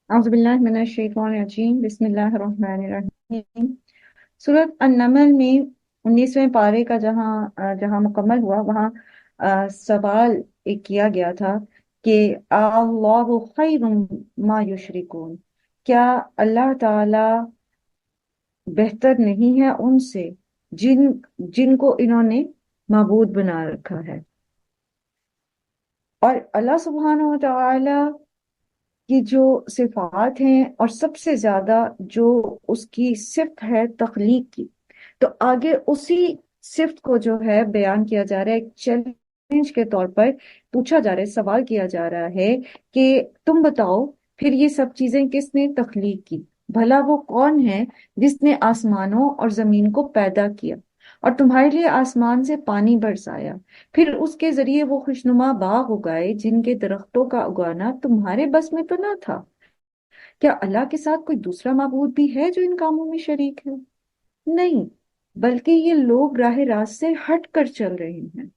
اعوذ باللہ من الشیطان الرجیم بسم اللہ الرحمن الرحیم۔ سورۃ النمل میں 19ویں پارے کا جہاں مکمل ہوا وہاں سوال ایک کیا گیا تھا کہ اللہ خیر ما یشرکون، کیا اللہ تعالی بہتر نہیں ہے ان سے جن جن کو انہوں نے معبود بنا رکھا ہے۔ اور اللہ سبحانہ و تعالی کی جو صفات ہیں اور سب سے زیادہ جو اس کی صفت ہے تخلیق کی، تو آگے اسی صفت کو جو ہے بیان کیا جا رہا ہے، ایک چیلنج کے طور پر پوچھا جا رہا ہے، سوال کیا جا رہا ہے کہ تم بتاؤ پھر یہ سب چیزیں کس نے تخلیق کی؟ بھلا وہ کون ہے جس نے آسمانوں اور زمین کو پیدا کیا اور تمہارے لیے آسمان سے پانی برسایا، پھر اس کے ذریعے وہ خوشنما باغ اگائے جن کے درختوں کا اگانا تمہارے بس میں تو نہ تھا؟ کیا اللہ کے ساتھ کوئی دوسرا معبود بھی ہے جو ان کاموں میں شریک ہے؟ نہیں، بلکہ یہ لوگ راہ راست سے ہٹ کر چل رہے ہیں۔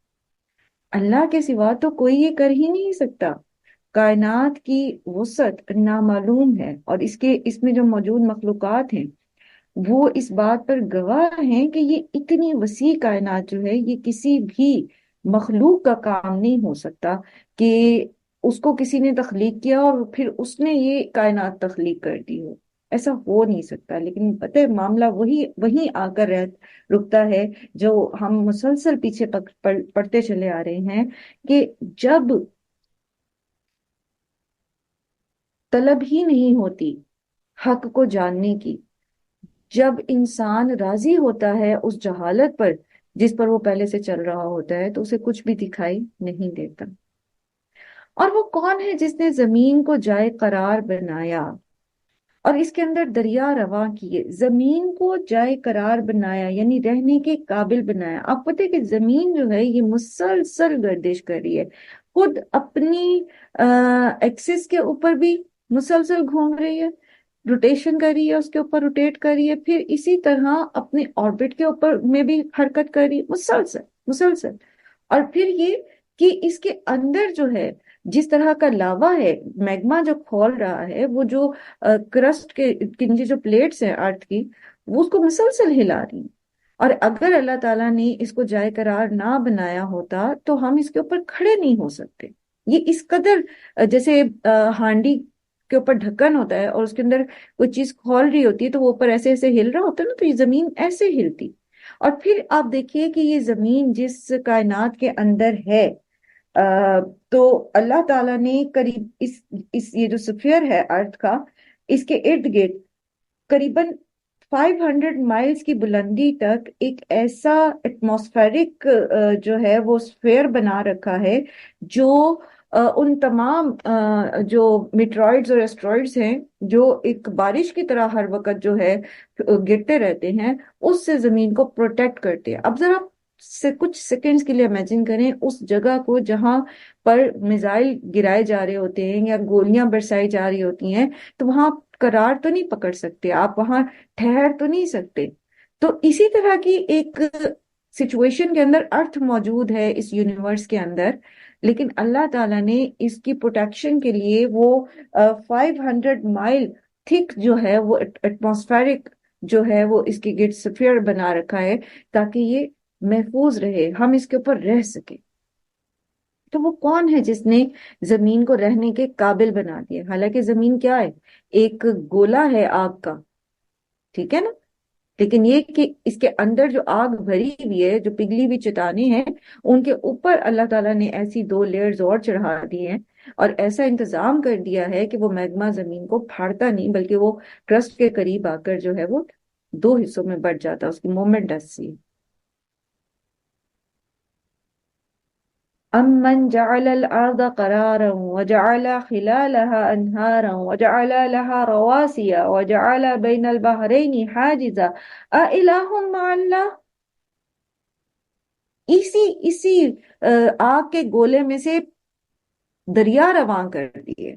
اللہ کے سوا تو کوئی یہ کر ہی نہیں سکتا۔ کائنات کی وسعت نامعلوم ہے، اور اس میں جو موجود مخلوقات ہیں وہ اس بات پر گواہ ہیں کہ یہ اتنی وسیع کائنات جو ہے یہ کسی بھی مخلوق کا کام نہیں ہو سکتا کہ اس کو کسی نے تخلیق کیا اور پھر اس نے یہ کائنات تخلیق کر دی ہو۔ ایسا ہو نہیں سکتا، لیکن پتہ ہے معاملہ وہیں آ کر رکتا ہے جو ہم مسلسل پیچھے پڑھتے چلے آ رہے ہیں کہ جب طلب ہی نہیں ہوتی حق کو جاننے کی، جب انسان راضی ہوتا ہے اس جہالت پر جس پر وہ پہلے سے چل رہا ہوتا ہے، تو اسے کچھ بھی دکھائی نہیں دیتا۔ اور وہ کون ہے جس نے زمین کو جائے قرار بنایا اور اس کے اندر دریا رواں کیے؟ زمین کو جائے قرار بنایا یعنی رہنے کے قابل بنایا۔ آپ پتہ ہے کہ زمین جو ہے یہ مسلسل گردش کر رہی ہے، خود اپنی ایکسس کے اوپر بھی مسلسل گھوم رہی ہے، روٹیشن کر رہی ہے، اس کے اوپر روٹیٹ کر رہی ہے، پھر اسی طرح اپنے آربٹ کے اوپر میں بھی حرکت کر رہی ہے، مسلسل مسلسل۔ اور پھر یہ کہ اس کے اندر جو ہے جس طرح کا لاوا ہے، میگما جو کھول رہا ہے، وہ جو کرسٹ کے نیچے جو پلیٹس ہیں ارتھ کی، وہ اس کو مسلسل ہلا رہی ہیں۔ اور اگر اللہ تعالیٰ نے اس کو جائے قرار نہ بنایا ہوتا تو ہم اس کے اوپر کھڑے نہیں ہو سکتے۔ یہ اس قدر جیسے ہانڈی کے اوپر ڈھکن ہوتا ہے اور اس کے اندر کوئی چیز کھول رہی ہوتی ہے تو وہ اوپر ایسے ایسے ہل رہا ہوتا ہے نا، تو یہ زمین ایسے ہلتی۔ اور پھر آپ دیکھیے کہ یہ زمین جس کائنات کے اندر ہے، تو اللہ تعالیٰ نے قریب یہ جو سفیر ہے ارتھ کا، اس کے ارد گرد قریباً 500 مائلز کی بلندی تک ایک ایسا ایٹماسفیرک جو ہے وہ سفیر بنا رکھا ہے جو ان تمام جو میٹرائڈز اور ایسٹرائڈز ہیں جو ایک بارش کی طرح ہر وقت جو ہے گرتے رہتے ہیں، اس سے زمین کو پروٹیکٹ کرتے ہیں۔ اب ذرا سے کچھ سیکنڈز کے لیے امیجن کریں اس جگہ کو جہاں پر میزائل گرائے جا رہے ہوتے ہیں یا گولیاں برسائی جا رہی ہوتی ہیں، تو وہاں قرار تو نہیں پکڑ سکتے، آپ وہاں ٹھہر تو نہیں سکتے۔ تو اسی طرح کی ایک سچویشن کے اندر ارتھ موجود ہے اس یونیورس کے اندر، لیکن اللہ تعالیٰ نے اس کی پروٹیکشن کے لیے وہ 500 مائل تھک جو ہے وہ ایٹماسفیرک جو ہے وہ اس کی گرد سفیر بنا رکھا ہے تاکہ یہ محفوظ رہے، ہم اس کے اوپر رہ سکیں۔ تو وہ کون ہے جس نے زمین کو رہنے کے قابل بنا دیا؟ حالانکہ زمین کیا ہے؟ ایک گولا ہے آگ کا، ٹھیک ہے نا؟ لیکن یہ کہ اس کے اندر جو آگ بھری ہوئی ہے، جو پگھلی ہوئی چٹانیں ہیں، ان کے اوپر اللہ تعالیٰ نے ایسی 2 لیئرز اور چڑھا دی ہیں اور ایسا انتظام کر دیا ہے کہ وہ میگما زمین کو پھاڑتا نہیں، بلکہ وہ کرسٹ کے قریب آ کر جو ہے وہ 2 حصوں میں بٹ جاتا ہے، اس کی مومنٹ ایسی ہے۔ أَمَّنْ جَعَلَ الْأَرْضَ قَرَارًا وَجَعَلَ خِلَالَهَا أَنْهَارًا وَجَعَلَ لَهَا رَوَاسِيَ وَجَعَلَ بَيْنَ الْبَحْرَيْنِ حَاجِزًا أَإِلَٰهٌ مَّعَ اللَّهِ۔ اسی آگ کے گولے میں سے دریا رواں کر دیے،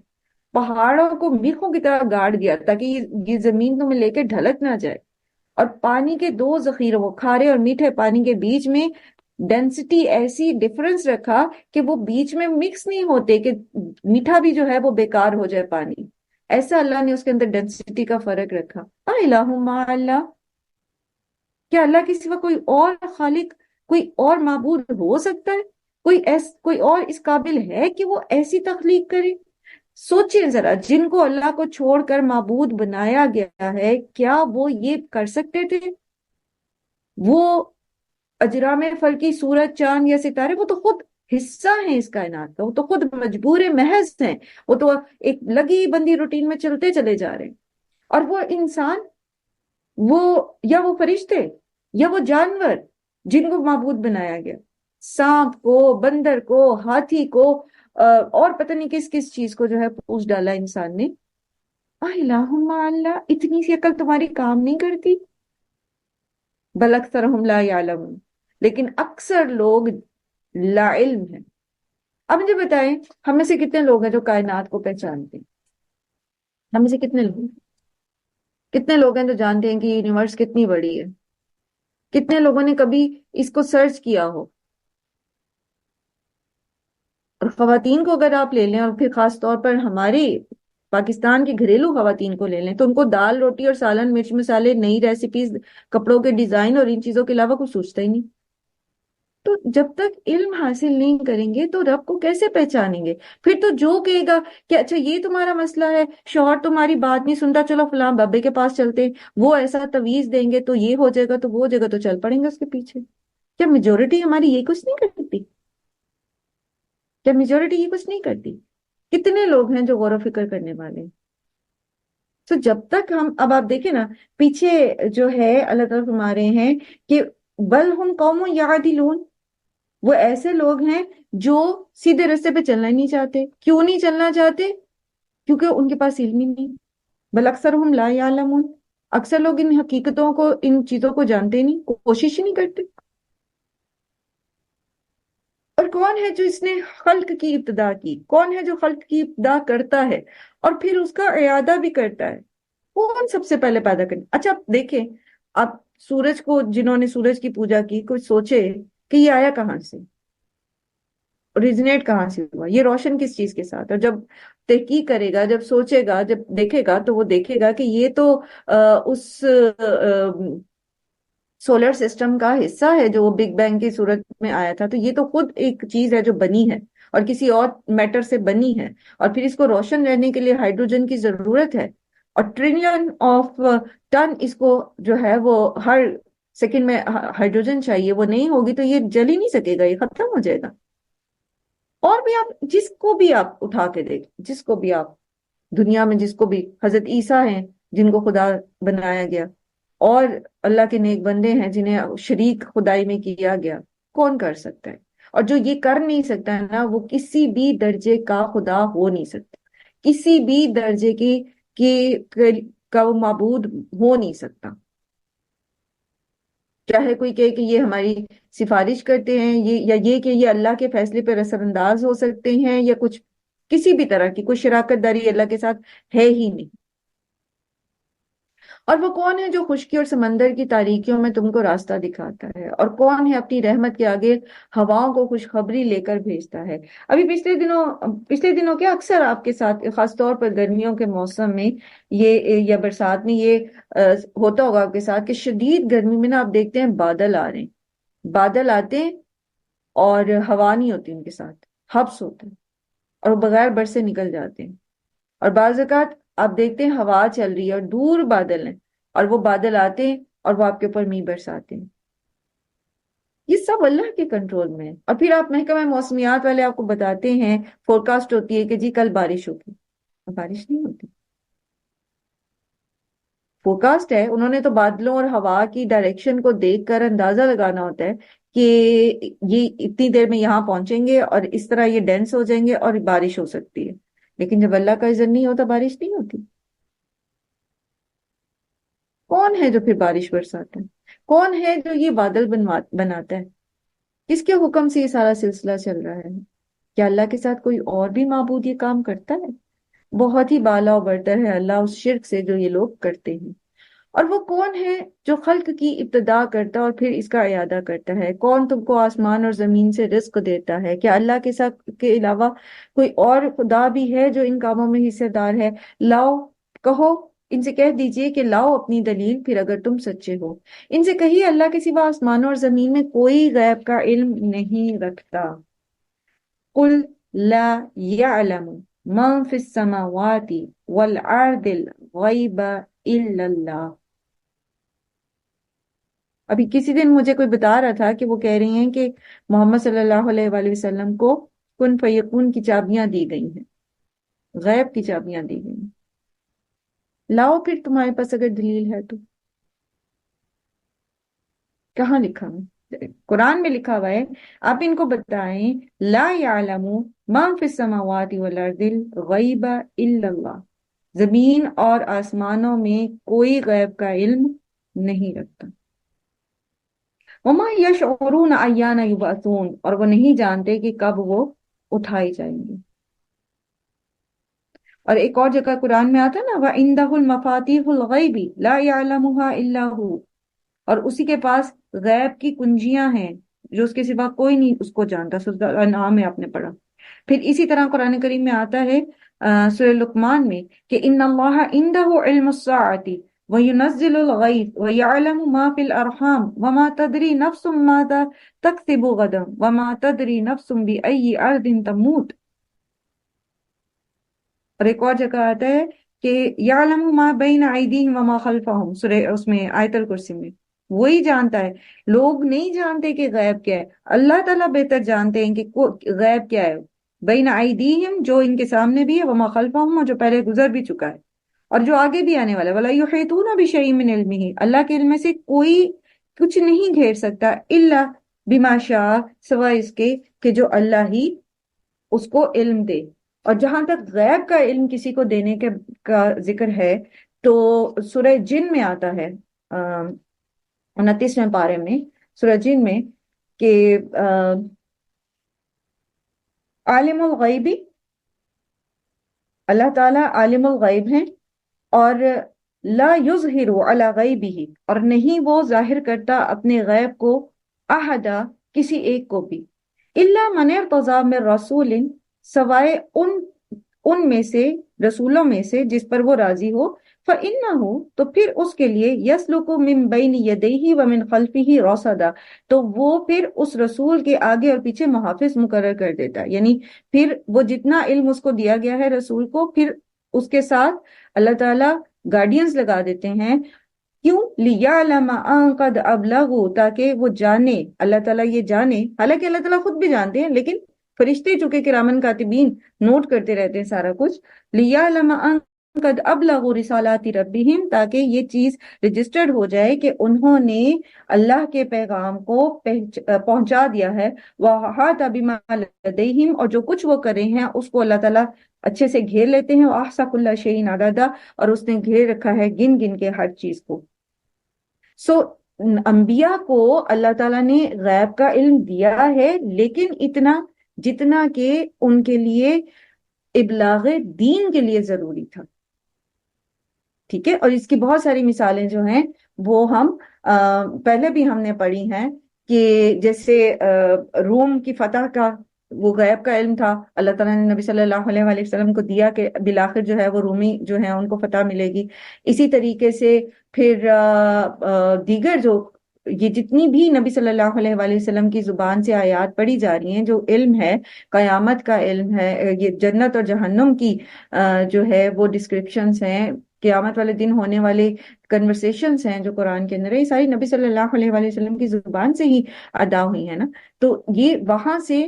پہاڑوں کو میخوں کی طرح گاڑ دیا تاکہ یہ زمین تمہیں لے کے ڈھلک نہ جائے، اور پانی کے 2 ذخیروں، کھارے اور میٹھے پانی کے بیچ میں ڈینسٹی ایسی ڈفرنس رکھا کہ وہ بیچ میں مکس نہیں ہوتے کہ میٹھا بھی جو ہے وہ بیکار ہو جائے پانی، ایسا اللہ نے اس کے اندر ڈینسٹی کا فرق رکھا. الہ مع اللہ، کیا اللہ کے سوا کوئی اور خالق، کوئی اور معبود ہو سکتا ہے؟ کوئی اور اس قابل ہے کہ وہ ایسی تخلیق کرے؟ سوچیں ذرا، جن کو اللہ کو چھوڑ کر معبود بنایا گیا ہے، کیا وہ یہ کر سکتے تھے؟ وہ اجرام فلکی، سورج، چاند یا ستارے، وہ تو خود حصہ ہیں اس کائنات کا، وہ تو خود مجبور محض ہیں، وہ تو ایک لگی بندی روٹین میں چلتے چلے جا رہے ہیں. اور وہ انسان، وہ یا وہ فرشتے یا وہ جانور جن کو معبود بنایا گیا، سانپ کو، بندر کو، ہاتھی کو، اور پتہ نہیں کس کس چیز کو جو ہے پوچھ ڈالا انسان نے. الہ مع اللہ، اتنی سی عقل تمہاری کام نہیں کرتی؟ بل اکثرہم لا یعلمون، لیکن اکثر لوگ لا علم ہیں. اب مجھے بتائیں، ہم میں سے کتنے لوگ ہیں جو کائنات کو پہچانتے ہیں؟ ہم میں سے کتنے لوگ ہیں؟ کتنے لوگ ہیں جو جانتے ہیں کہ یونیورس کتنی بڑی ہے؟ کتنے لوگوں نے کبھی اس کو سرچ کیا ہو؟ اور خواتین کو اگر آپ لے لیں، اور پھر خاص طور پر ہماری پاکستان کی گھریلو خواتین کو لے لیں، تو ان کو دال روٹی اور سالن، مرچ مسالے، نئی ریسیپیز، کپڑوں کے ڈیزائن اور ان چیزوں کے علاوہ کچھ سوچتا ہی نہیں. تو جب تک علم حاصل نہیں کریں گے تو رب کو کیسے پہچانیں گے؟ پھر تو جو کہے گا کہ اچھا یہ تمہارا مسئلہ ہے، شوہر تمہاری بات نہیں سنتا، چلو فلاں بابے کے پاس چلتے، وہ ایسا تویز دیں گے تو یہ ہو جائے گا، تو وہ ہو جائے گا، تو چل پڑیں گے اس کے پیچھے. کیا میجورٹی ہماری یہ کچھ نہیں کرتی؟ کیا میجورٹی یہ کچھ نہیں کرتی؟ کتنے لوگ ہیں جو غور و فکر کرنے والے ہیں؟ تو جب تک ہم، اب آپ دیکھیں نا، پیچھے جو ہے اللہ تعالیٰ فرما رہے ہیں کہ بل ہم قوم یعدلون، وہ ایسے لوگ ہیں جو سیدھے راستے پہ چلنا ہی نہیں چاہتے. کیوں نہیں چلنا چاہتے؟ کیونکہ ان کے پاس علم ہی نہیں. بل اکثرہم لا یعلمون، اکثر لوگ ان حقیقتوں کو، ان چیزوں کو جانتے ہی نہیں، کوشش ہی نہیں کرتے. اور کون ہے جو اس نے خلق کی ابتدا کی؟ کون ہے جو خلق کی ابتدا کرتا ہے اور پھر اس کا اعادہ بھی کرتا ہے؟ کون سب سے پہلے پیدا کرنے؟ اچھا دیکھیں، آپ سورج کو، جنہوں نے سورج کی پوجا کی، کچھ سوچے کہ یہ آیا کہاں سے، اوریجنیٹ کہاں سے ہوا، یہ روشن کس چیز کے ساتھ؟ اور جب تحقیق کرے گا، جب سوچے گا، جب دیکھے گا، تو وہ دیکھے گا کہ یہ تو اس سولر سسٹم کا حصہ ہے جو وہ بگ بینگ کی صورت میں آیا تھا. تو یہ تو خود ایک چیز ہے جو بنی ہے اور کسی اور میٹر سے بنی ہے، اور پھر اس کو روشن رہنے کے لیے ہائیڈروجن کی ضرورت ہے، اور ٹریلین آف ٹن اس کو جو ہے وہ ہر سیکنڈ میں ہائیڈروجن چاہیے. وہ نہیں ہوگی تو یہ جل ہی نہیں سکے گا، یہ ختم ہو جائے گا. اور بھی آپ جس کو بھی آپ اٹھا کے دیکھ، جس کو بھی آپ دنیا میں، جس کو بھی، حضرت عیسیٰ ہیں جن کو خدا بنایا گیا، اور اللہ کے نیک بندے ہیں جنہیں شریک خدائی میں کیا گیا، کون کر سکتا ہے؟ اور جو یہ کر نہیں سکتا ہے نا، وہ کسی بھی درجے کا خدا ہو نہیں سکتا، کسی بھی درجے کا وہ معبود ہو نہیں سکتا. چاہے کوئی کہے کہ یہ ہماری سفارش کرتے ہیں، یا یہ کہ یہ اللہ کے فیصلے پہ اثر انداز ہو سکتے ہیں، یا کچھ کسی بھی طرح کی کوئی شراکت داری اللہ کے ساتھ ہے ہی نہیں. اور وہ کون ہے جو خشکی اور سمندر کی تاریکیوں میں تم کو راستہ دکھاتا ہے؟ اور کون ہے اپنی رحمت کے آگے ہواؤں کو خوشخبری لے کر بھیجتا ہے؟ ابھی پچھلے دنوں کیا اکثر آپ کے ساتھ، خاص طور پر گرمیوں کے موسم میں یہ، یا برسات میں یہ ہوتا ہوگا آپ کے ساتھ کہ شدید گرمی میں نا آپ دیکھتے ہیں بادل آ رہے ہیں، بادل آتے ہیں اور ہوا نہیں ہوتی ان کے ساتھ، حبس ہوتا ہے، اور وہ بغیر برسے نکل جاتے ہیں. اور بعض اوقات آپ دیکھتے ہیں ہوا چل رہی ہے اور دور بادل ہیں، اور وہ بادل آتے ہیں اور وہ آپ کے اوپر میںھ برساتے ہیں. یہ سب اللہ کے کنٹرول میں ہے. اور پھر آپ محکمہ موسمیات والے آپ کو بتاتے ہیں، فور کاسٹ ہوتی ہے کہ جی کل بارش ہوگی، بارش نہیں ہوتی. فور کاسٹ ہے، انہوں نے تو بادلوں اور ہوا کی ڈائریکشن کو دیکھ کر اندازہ لگانا ہوتا ہے کہ یہ اتنی دیر میں یہاں پہنچیں گے اور اس طرح یہ ڈینس ہو جائیں گے اور بارش ہو سکتی ہے. لیکن جب اللہ کا اذن نہیں ہوتا، بارش نہیں ہوتی. کون ہے جو پھر بارش برساتا ہے؟ کون ہے جو یہ بادل بناتا ہے؟ کس کے حکم سے یہ سارا سلسلہ چل رہا ہے؟ کیا اللہ کے ساتھ کوئی اور بھی معبود یہ کام کرتا ہے؟ بہت ہی بالا و برتر ہے اللہ اس شرک سے جو یہ لوگ کرتے ہیں. اور وہ کون ہے جو خلق کی ابتدا کرتا ہے اور پھر اس کا اعادہ کرتا ہے؟ کون تم کو آسمان اور زمین سے رزق دیتا ہے؟ کیا اللہ کے ساتھ کے علاوہ کوئی اور خدا بھی ہے جو ان کاموں میں حصہ دار ہے؟ لاؤ کہو ان سے کہہ دیجئے کہ لاؤ اپنی دلیل پھر اگر تم سچے ہو۔ ان سے کہیے اللہ کے سوا آسمانوں اور زمین میں کوئی غیب کا علم نہیں رکھتا۔ قل لا يعلم من في السماوات والارض الغیب الا اللہ۔ ابھی کسی دن مجھے کوئی بتا رہا تھا کہ وہ کہہ رہی ہیں کہ محمد صلی اللہ علیہ وآلہ وسلم کو کن فیکون کی چابیاں دی گئی ہیں، غیب کی چابیاں دی گئی ہیں۔ لاؤ پھر تمہارے پاس اگر دلیل ہے تو۔ کہاں لکھا ہے؟ قرآن میں لکھا ہوا ہے۔ آپ ان کو بتائیں لا يعلم من فی السماوات والارض الغیب الا اللہ، زمین اور آسمانوں میں کوئی غیب کا علم نہیں رکھتا۔ وما یشعرون ایان یبعثون، اور وہ نہیں جانتے کہ کب وہ اٹھائے جائیں گے۔ اور ایک اور جگہ قرآن میں آتا ہے نا وَعِندَهُ الْمَفَاتِيحُ الْغَيْبِ لَا يَعْلَمُهَا إِلَّا هُ، اور اسی کے پاس غیب کی کنجیاں ہیں جو اس کے سوا کوئی نہیں اس کو جانتا۔ سورۃ الانعام میں آپ نے پڑھا۔ پھر اسی طرح قرآن کریم میں آتا ہے سورہ لقمان میں کہ ان اللہ عنده علم الساعۃ وینزل الغیث ویعلم ما فی الارحام وما تدری نفس ماذا تکسب غدا وما تدری نفس بأی ارض تموت۔ اور ایک اور جگہ آتا ہے کہ یعلم ما بین ایدیہم وما خلفہم، سورہ اس میں آیت الکرسی میں، وہی جانتا ہے۔ لوگ نہیں جانتے کہ غیب کیا ہے، اللہ تعالیٰ بہتر جانتے ہیں کہ غیب کیا ہے۔ بین ایدیہم، جو ان کے سامنے بھی ہے، وما خلفہم، اور جو پہلے گزر بھی چکا ہے اور جو آگے بھی آنے والا ہے۔ ولا یحیطون بشیء من علمہ، اللہ کے علم میں سے کوئی کچھ نہیں گھیر سکتا الا بما شاء، سوائے اس کے کہ جو اللہ ہی اس کو علم دے۔ اور جہاں تک غیب کا علم کسی کو دینے کا ذکر ہے تو سورہ جن میں آتا ہے 29ویں پارے میں، سورہ جن میں، کہ عالم الغیب، اللہ تعالیٰ عالم الغیب ہیں، اور لا یظہر علی غیبہ، اور نہیں وہ ظاہر کرتا اپنے غیب کو احدا، کسی ایک کو بھی، الا من ارتضی من رسول، سوائے ان میں سے، رسولوں میں سے جس پر وہ راضی ہو، فإنہ، تو پھر اس کے لیے، یسلک من بین یدیہ ومن خلفہ رصدا، تو وہ پھر اس رسول کے آگے اور پیچھے محافظ مقرر کر دیتا ہے۔ یعنی پھر وہ جتنا علم اس کو دیا گیا ہے رسول کو، پھر اس کے ساتھ اللہ تعالیٰ گارڈینز لگا دیتے ہیں۔ کیوں؟ لِيَعْلَمَ أَن قَدْ أَبْلَغُوا، تاکہ وہ جانے، اللہ تعالیٰ یہ جانے، حالانکہ اللہ تعالیٰ خود بھی جانتے ہیں لیکن فرشتے چونکہ کرامن کاتبین نوٹ کرتے رہتے ہیں سارا کچھ، لِيَعْلَمَ أَن قَدْ أَبْلَغُوا رِسَالَاتِ رَبِّهِمْ، تاکہ یہ چیز رجسٹرڈ ہو جائے کہ انہوں نے اللہ کے پیغام کو پہنچا دیا ہے۔ وَأَحَاطَ بِمَا لَدَيْهِمْ، اور جو کچھ وہ کرے ہیں اس کو اللہ تعالیٰ اچھے سے گھیر لیتے ہیں۔ وَأَحْصَىٰ كُلَّ شَيْءٍ عَدَدًا، اور اس نے گھیر رکھا ہے گن گن کے ہر چیز کو۔ انبیاء کو اللہ تعالیٰ نے غیب کا علم دیا ہے، لیکن اتنا جتنا کہ ان کے لیے ابلاغ دین کے لیے ضروری تھا۔ ٹھیک ہے، اور اس کی بہت ساری مثالیں جو ہیں وہ ہم پہلے بھی ہم نے پڑھی ہیں، کہ جیسے روم کی فتح کا وہ غیب کا علم تھا، اللہ تعالیٰ نے نبی صلی اللہ علیہ وآلہ وسلم کو دیا کہ بالآخر جو ہے وہ رومی جو ہیں ان کو فتح ملے گی۔ اسی طریقے سے پھر دیگر جو یہ جتنی بھی نبی صلی اللہ علیہ وآلہ وسلم کی زبان سے آیات پڑھی جا رہی ہیں، جو علم ہے، قیامت کا علم ہے، یہ جنت اور جہنم کی جو ہے وہ ڈسکرپشنز ہیں، قیامت والے دن ہونے والے کنورسیشنز ہیں جو قرآن کے اندر ہے، یہ ساری نبی صلی اللہ علیہ وآلہ وسلم کی زبان سے ہی ادا ہوئی ہیں نا۔ تو یہ وہاں سے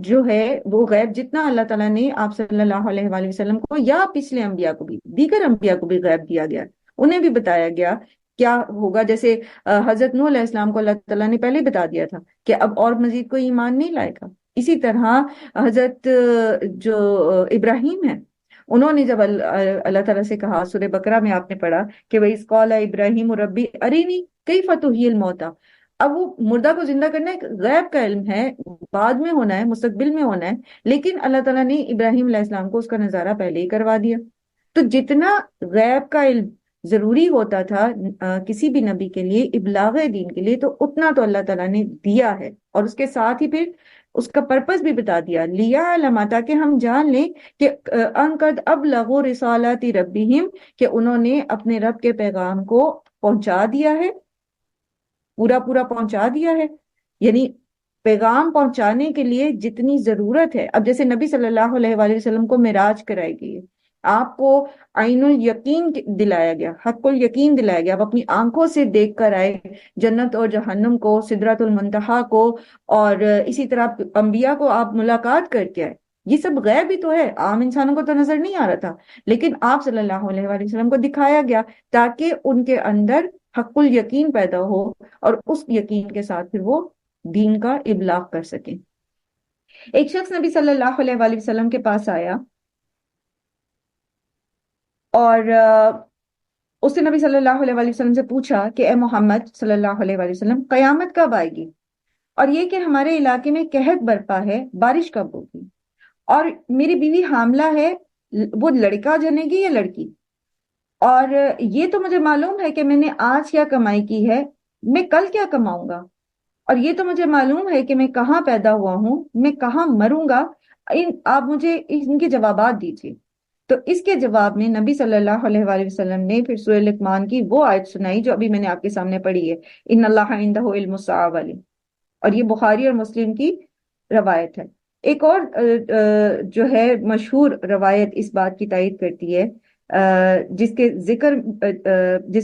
جو ہے وہ غیب جتنا اللہ تعالیٰ نے آپ صلی اللہ علیہ وآلہ وسلم کو یا پچھلے انبیاء کو بھی، دیگر انبیاء کو بھی غیب دیا گیا، انہیں بھی بتایا گیا کیا ہوگا۔ جیسے حضرت نوح علیہ السلام کو اللہ تعالیٰ نے پہلے بتا دیا تھا کہ اب اور مزید کوئی ایمان نہیں لائے گا۔ اسی طرح حضرت جو ابراہیم ہیں، انہوں نے جب اللہ تعالیٰ سے کہا، سورہ بقرہ میں آپ نے پڑھا کہ وَإِذْ قَالَ إِبْرَاهِيمُ رَبِّ أَرِنِي كَيْفَ تُحْيِي الْمَوْتَىٰ، اب وہ مردہ کو زندہ کرنا ایک غیب کا علم ہے، بعد میں ہونا ہے، مستقبل میں ہونا ہے، لیکن اللہ تعالیٰ نے ابراہیم علیہ السلام کو اس کا نظارہ پہلے ہی کروا دیا۔ تو جتنا غیب کا علم ضروری ہوتا تھا کسی بھی نبی کے لیے، ابلاغ دین کے لیے، تو اتنا تو اللہ تعالیٰ نے دیا ہے، اور اس کے ساتھ ہی پھر اس کا پرپس بھی بتا دیا، لیا علما، تاکہ ہم جان لیں کہ ان قد ابلغوا رسالات ربہم، کہ انہوں نے اپنے رب کے پیغام کو پہنچا دیا ہے، پورا پورا پہنچا دیا ہے۔ یعنی پیغام پہنچانے کے لیے جتنی ضرورت ہے، اب جیسے نبی صلی اللہ علیہ وآلہ وسلم کو معراج کرائی گئی ہے، آپ کو عین الیقین دلایا گیا، حق الیقین دلایا گیا، آپ اپنی آنکھوں سے دیکھ کر آئے جنت اور جہنم کو، سدرۃ المنتہا کو، اور اسی طرح انبیاء کو آپ ملاقات کر کے آئے۔ یہ سب غیب ہی تو ہے، عام انسانوں کو تو نظر نہیں آ رہا تھا، لیکن آپ صلی اللہ علیہ وآلہ وسلم کو دکھایا گیا تاکہ ان کے اندر حق الیقین پیدا ہو، اور اس یقین کے ساتھ پھر وہ دین کا ابلاغ کر سکیں۔ ایک شخص نبی صلی اللہ علیہ وآلہ وسلم کے پاس آیا، اور اس نے نبی صلی اللہ علیہ وآلہ وسلم سے پوچھا کہ اے محمد صلی اللہ علیہ وآلہ وسلم، قیامت کب آئے گی؟ اور یہ کہ ہمارے علاقے میں قحط برپا ہے، بارش کب ہوگی؟ اور میری بیوی حاملہ ہے، وہ لڑکا جنے گی یا لڑکی؟ اور یہ تو مجھے معلوم ہے کہ میں نے آج کیا کمائی کی ہے، میں کل کیا کماؤں گا؟ اور یہ تو مجھے معلوم ہے کہ میں کہاں پیدا ہوا ہوں، میں کہاں مروں گا، آپ مجھے ان کے جوابات دیجیے۔ تو اس کے جواب میں نبی صلی اللہ علیہ وآلہ وسلم نے پھر سورہ لقمان کی وہ آیت سنائی جو ابھی میں نے آپ کے سامنے پڑھی ہے، ان اللہ عندہ علم الساعۃ والی، اور یہ بخاری اور مسلم کی روایت ہے۔ ایک اور جو ہے مشہور روایت اس بات کی تائید کرتی ہے، جس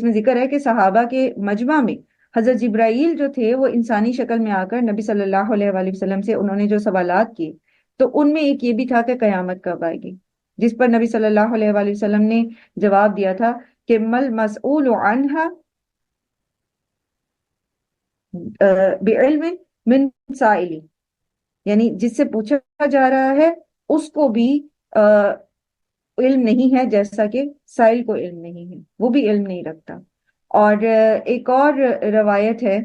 میں ذکر ہے کہ صحابہ کے مجمع میں حضرت جبرائیل جو تھے وہ انسانی شکل میں آ کر نبی صلی اللہ علیہ وآلہ وسلم سے انہوں نے جو سوالات کیے، تو ان میں ایک یہ بھی تھا کہ قیامت کب آئے گی، جس پر نبی صلی اللہ علیہ وآلہ وسلم نے جواب دیا تھا کہ مل مسئول عنہا بعلم من سائلی، یعنی جس سے پوچھا جا رہا ہے اس کو بھی علم نہیں ہے جیسا کہ سائل کو علم نہیں ہے، وہ بھی علم نہیں رکھتا۔ اور ایک اور روایت ہے،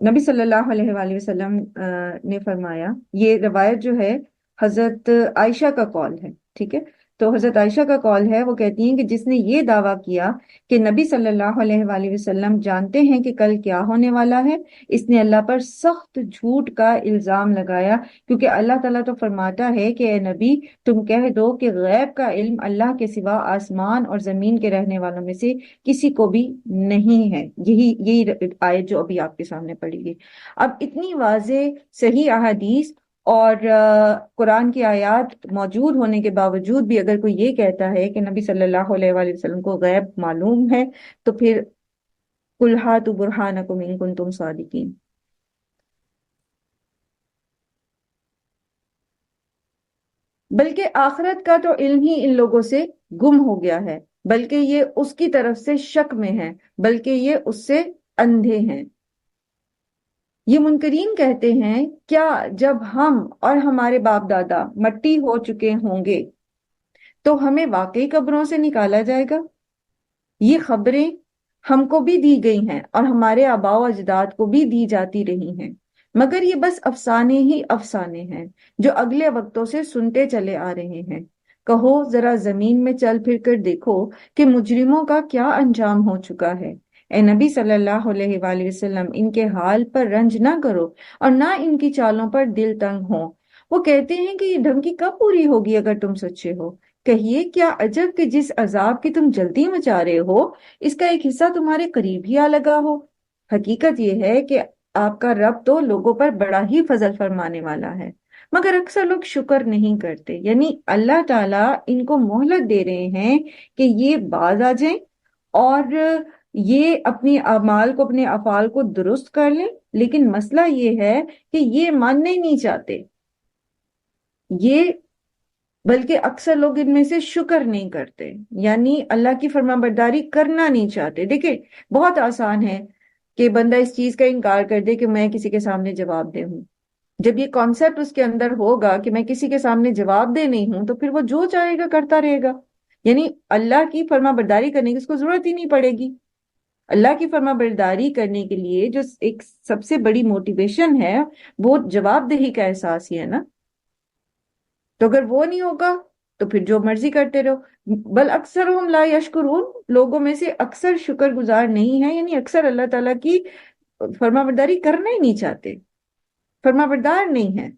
نبی صلی اللہ علیہ وآلہ وسلم نے فرمایا، یہ روایت جو ہے حضرت عائشہ کا قول ہے، ٹھیک ہے، تو حضرت عائشہ کا قول ہے، وہ کہتی ہیں کہ جس نے یہ دعویٰ کیا کہ نبی صلی اللہ علیہ وآلہ وسلم جانتے ہیں کہ کل کیا ہونے والا ہے، اس نے اللہ پر سخت جھوٹ کا الزام لگایا، کیونکہ اللہ تعالیٰ تو فرماتا ہے کہ اے نبی تم کہہ دو کہ غیب کا علم اللہ کے سوا آسمان اور زمین کے رہنے والوں میں سے کسی کو بھی نہیں ہے۔ یہی آیت جو ابھی آپ کے سامنے پڑھی گئی۔ اب اتنی واضح صحیح احادیث اور قرآن کی آیات موجود ہونے کے باوجود بھی اگر کوئی یہ کہتا ہے کہ نبی صلی اللہ علیہ وآلہ وسلم کو غیب معلوم ہے، تو پھر قُلْ هَاتُوا بُرْهَانَكُمْ إِن كُنتُمْ صَادِقِينَ۔ بلکہ آخرت کا تو علم ہی ان لوگوں سے گم ہو گیا ہے، بلکہ یہ اس کی طرف سے شک میں ہیں، بلکہ یہ اس سے اندھے ہیں۔ یہ منکرین کہتے ہیں کیا جب ہم اور ہمارے باپ دادا مٹی ہو چکے ہوں گے تو ہمیں واقعی قبروں سے نکالا جائے گا؟ یہ خبریں ہم کو بھی دی گئی ہیں اور ہمارے آباء و اجداد کو بھی دی جاتی رہی ہیں، مگر یہ بس افسانے ہی افسانے ہیں جو اگلے وقتوں سے سنتے چلے آ رہے ہیں۔ کہو ذرا زمین میں چل پھر کر دیکھو کہ مجرموں کا کیا انجام ہو چکا ہے۔ اے نبی صلی اللہ علیہ وآلہ وسلم ان کے حال پر رنج نہ کرو اور نہ ان کی چالوں پر دل تنگ ہو۔ وہ کہتے ہیں کہ یہ دھمکی کب پوری ہوگی اگر تم سچے ہو؟ کہیے کیا عجب کہ جس عذاب کی تم جلدی مچا رہے ہو اس کا ایک حصہ تمہارے قریب ہی آ لگا ہو۔ حقیقت یہ ہے کہ آپ کا رب تو لوگوں پر بڑا ہی فضل فرمانے والا ہے، مگر اکثر لوگ شکر نہیں کرتے۔ یعنی اللہ تعالیٰ ان کو مہلت دے رہے ہیں کہ یہ باز آ جائیں اور یہ اپنی اعمال کو، اپنے افعال کو درست کر لیں، لیکن مسئلہ یہ ہے کہ یہ ماننا ہی نہیں چاہتے، یہ بلکہ اکثر لوگ ان میں سے شکر نہیں کرتے، یعنی اللہ کی فرما برداری کرنا نہیں چاہتے۔ دیکھیں بہت آسان ہے کہ بندہ اس چیز کا انکار کر دے کہ میں کسی کے سامنے جواب دہ ہوں۔ جب یہ کانسیپٹ اس کے اندر ہوگا کہ میں کسی کے سامنے جواب دہ نہیں ہوں، تو پھر وہ جو چاہے گا کرتا رہے گا، یعنی اللہ کی فرما برداری کرنے کی اس کو ضرورت ہی نہیں پڑے گی۔ اللہ کی فرما برداری کرنے کے لیے جو ایک سب سے بڑی موٹیویشن ہے وہ جواب دہی کا احساس ہی ہے نا، تو اگر وہ نہیں ہوگا تو پھر جو مرضی کرتے رہو. بل اکثر ہم لا یشکرون، لوگوں میں سے اکثر شکر گزار نہیں ہے، یعنی اکثر اللہ تعالیٰ کی فرما برداری کرنا ہی نہیں چاہتے، فرما بردار نہیں ہے.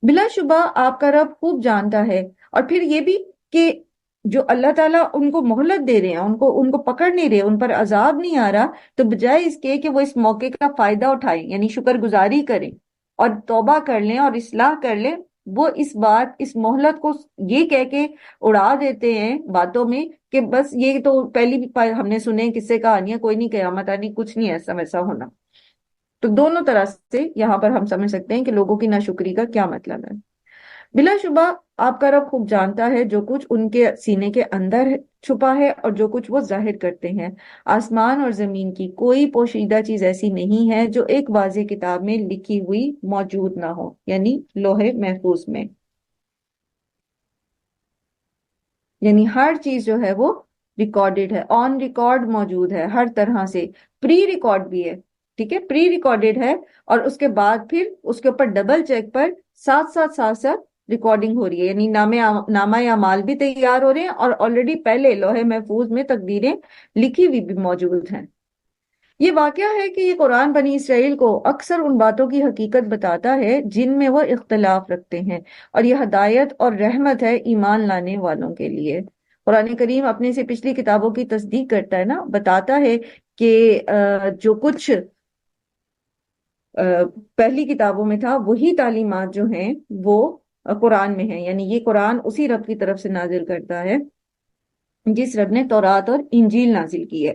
بلا شبہ آپ کا رب خوب جانتا ہے. اور پھر یہ بھی کہ جو اللہ تعالیٰ ان کو مہلت دے رہے ہیں، ان کو پکڑ نہیں رہے، ان پر عذاب نہیں آ رہا، تو بجائے اس کے کہ وہ اس موقع کا فائدہ اٹھائیں، یعنی شکر گزاری کریں اور توبہ کر لیں اور اصلاح کر لیں، وہ اس مہلت کو یہ کہہ کے اڑا دیتے ہیں باتوں میں کہ بس یہ تو پہلی بھی ہم نے سنے قصے کہانیاں، کوئی نہیں قیامت آنی، کچھ نہیں ایسا ویسا ہونا. تو دونوں طرح سے یہاں پر ہم سمجھ سکتے ہیں کہ لوگوں کی ناشکری کا کیا مطلب ہے. بلا شبہ آپ کا رب خوب جانتا ہے جو کچھ ان کے سینے کے اندر چھپا ہے اور جو کچھ وہ ظاہر کرتے ہیں. آسمان اور زمین کی کوئی پوشیدہ چیز ایسی نہیں ہے جو ایک واضح کتاب میں لکھی ہوئی موجود نہ ہو، یعنی لوح محفوظ میں. یعنی ہر چیز جو ہے وہ ریکارڈڈ ہے، آن ریکارڈ موجود ہے ہر طرح سے. پری ریکارڈ بھی ہے، ٹھیک ہے، پری ریکارڈڈ ہے، اور اس کے بعد پھر اس کے اوپر ڈبل چیک پر ساتھ ریکارڈنگ ہو رہی ہے. یعنی نامہ اعمال بھی تیار ہو رہے ہیں اور آلریڈی پہلے لوح محفوظ میں تقدیریں لکھی ہوئی بھی موجود ہیں. یہ واقعہ ہے کہ یہ قرآن بنی اسرائیل کو اکثر ان باتوں کی حقیقت بتاتا ہے جن میں وہ اختلاف رکھتے ہیں، اور یہ ہدایت اور رحمت ہے ایمان لانے والوں کے لیے. قرآن کریم اپنے سے پچھلی کتابوں کی تصدیق کرتا ہے نا، بتاتا ہے کہ جو کچھ پہلی کتابوں میں تھا وہی تعلیمات جو ہیں وہ قرآن میں ہیں. یعنی یہ قرآن اسی رب کی طرف سے نازل کرتا ہے جس رب نے تورات اور انجیل نازل کی ہے.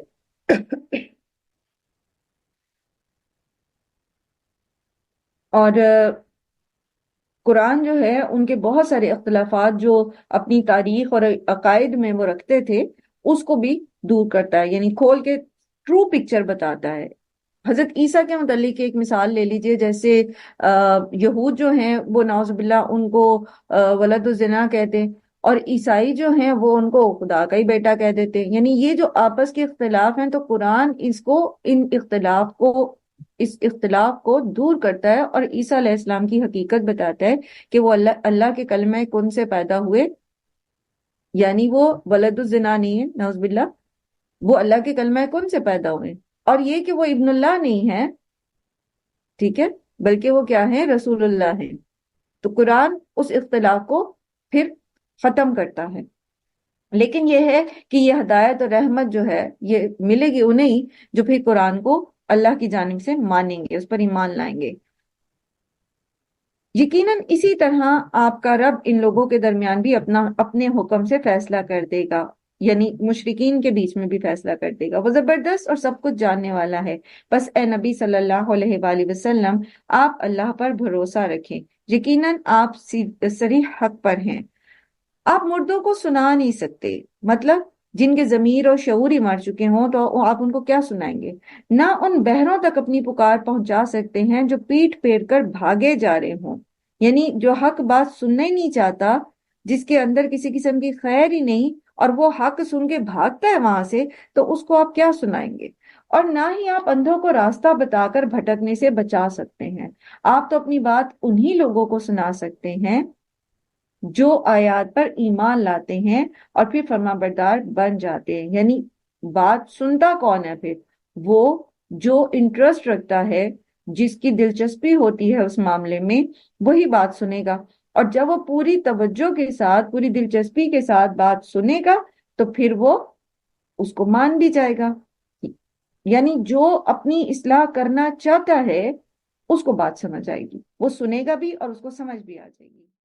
اور قرآن جو ہے ان کے بہت سارے اختلافات جو اپنی تاریخ اور عقائد میں وہ رکھتے تھے اس کو بھی دور کرتا ہے، یعنی کھول کے ٹرو پکچر بتاتا ہے. حضرت عیسیٰ کے متعلق ایک مثال لے لیجئے، جیسے یہود جو ہیں وہ نعوذ باللہ ان کو ولد الزنا کہتے ہیں، اور عیسائی جو ہیں وہ ان کو خدا کا ہی بیٹا کہہ دیتے ہیں. یعنی یہ جو آپس کے اختلاف ہیں تو قرآن اس اختلاف کو دور کرتا ہے اور عیسیٰ علیہ السلام کی حقیقت بتاتا ہے کہ وہ اللہ کے کلمہ کن سے پیدا ہوئے، یعنی وہ ولد الزنا نہیں ہے نعوذ باللہ، وہ اللہ کے کلمہ کن سے پیدا ہوئے. اور یہ کہ وہ ابن اللہ نہیں ہے، ٹھیک ہے، بلکہ وہ کیا ہے، رسول اللہ ہے. تو قرآن اس اختلاف کو پھر ختم کرتا ہے. لیکن یہ ہے کہ یہ ہدایت اور رحمت جو ہے یہ ملے گی انہیں جو پھر قرآن کو اللہ کی جانب سے مانیں گے، اس پر ایمان لائیں گے. یقیناً اسی طرح آپ کا رب ان لوگوں کے درمیان بھی اپنے حکم سے فیصلہ کر دے گا، یعنی مشرکین کے بیچ میں بھی فیصلہ کر دے گا. وہ زبردست اور سب کچھ جاننے والا ہے. بس اے نبی صلی اللہ علیہ وآلہ وسلم، آپ اللہ پر بھروسہ رکھیں، یقیناً آپ صریح حق پر ہیں. آپ مردوں کو سنا نہیں سکتے، مطلب جن کے ضمیر اور شعور ہی مر چکے ہوں تو آپ ان کو کیا سنائیں گے. نہ ان بہروں تک اپنی پکار پہنچا سکتے ہیں جو پیٹ پھیر کر بھاگے جا رہے ہوں. یعنی جو حق بات سننا ہی نہیں چاہتا، جس کے اندر کسی قسم کی خیر ہی نہیں، اور وہ حق سن کے بھاگتا ہے وہاں سے، تو اس کو آپ کیا سنائیں گے. اور نہ ہی آپ اندھوں کو راستہ بتا کر بھٹکنے سے بچا سکتے ہیں. آپ تو اپنی بات انہی لوگوں کو سنا سکتے ہیں جو آیات پر ایمان لاتے ہیں اور پھر فرما بردار بن جاتے ہیں. یعنی بات سنتا کون ہے پھر؟ وہ جو انٹرسٹ رکھتا ہے، جس کی دلچسپی ہوتی ہے اس معاملے میں، وہی بات سنے گا. اور جب وہ پوری توجہ کے ساتھ، پوری دلچسپی کے ساتھ بات سنے گا تو پھر وہ اس کو مان بھی جائے گا. یعنی جو اپنی اصلاح کرنا چاہتا ہے اس کو بات سمجھ آئے گی، وہ سنے گا بھی اور اس کو سمجھ بھی آ جائے گی.